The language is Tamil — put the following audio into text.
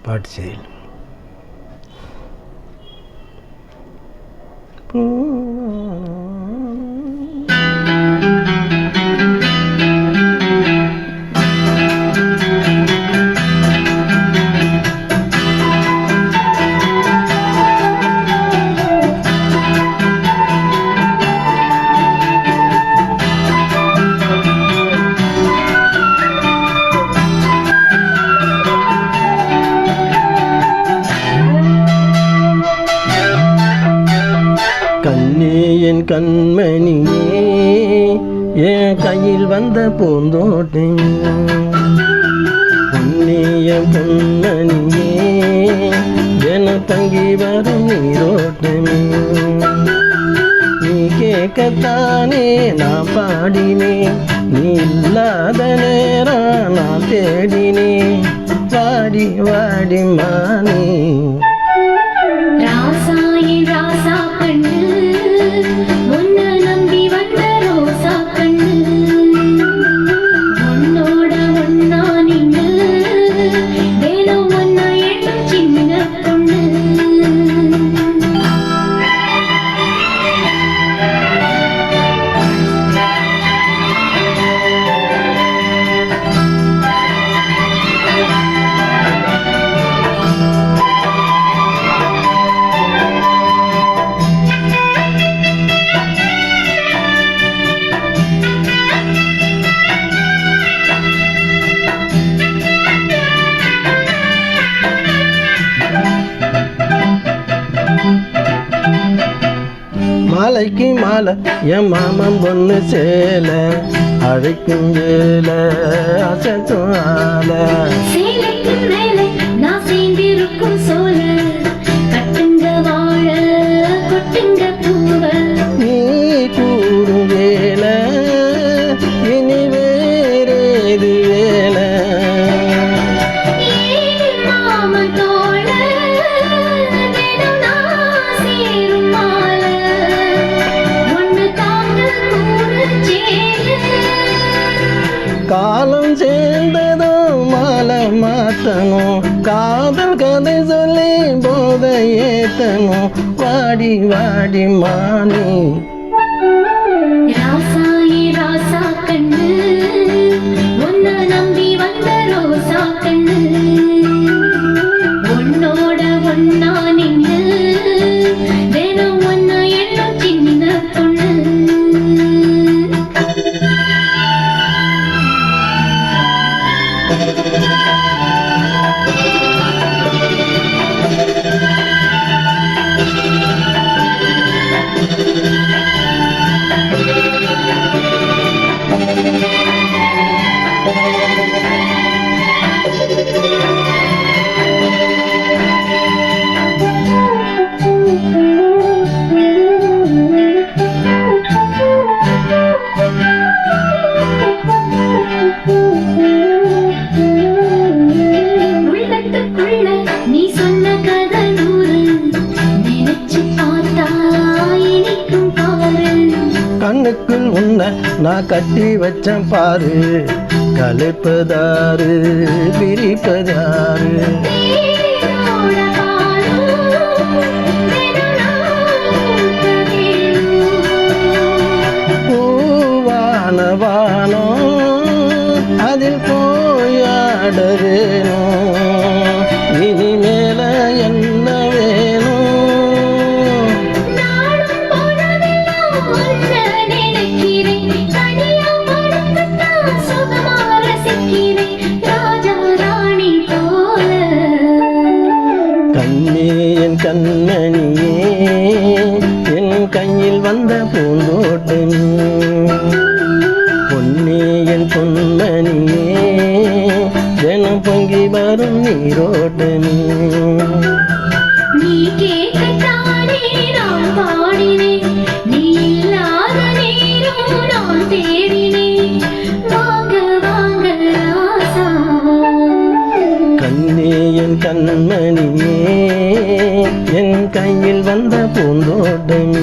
பாட்டு செய்யல. கண்ணே என் கண்மணியே, என் கையில் வந்த பூந்தோட்டம், பொன்னே என் பொன்மணியே, என தங்கி வரும் நீரோட்டம். நீ கேட்கத்தானே நான் பாடினேன், நீ இல்லாத நேரம் நான் தேடினேன். வாடி வாடி மானே மாலைக்கு மாலை என் மாமன் பொண்ணு சேல, அழைக்கும் வேல அசத்தும் ஆல. நீ கூடும் வேல இனி வேறேது வேல. காலம் சேர்ந்ததும் மாலை மாற்றணும், காதல் கதை சொல்லி போதை ஏற்றணும். வாடி வாடி மானே கண்ணுக்குள் உன்னை நான் கட்டி வச்சேன் பாரு, கலைப்பதாரு பிரிப்பதாரு. பூவான வானம் அதில் போயாட வேணும், இனிமேல என்ன வேணும். கண்ணே என் கண்மணியே, என் கையில் வந்த பூந்தோட்டம், பொன்னே என் பொன்மணியே, தினம் பொங்கி வரும் நீரோட்டம். நீ கேட்கத்தானே நான் பாடினேன், நீ இல்லாத நேரம் நான் தேடினேன். வாங்க வாங்க ராசா. கண்ணே என் கண்மணியே, என் கையில் வந்த பூந்தோட்டம்.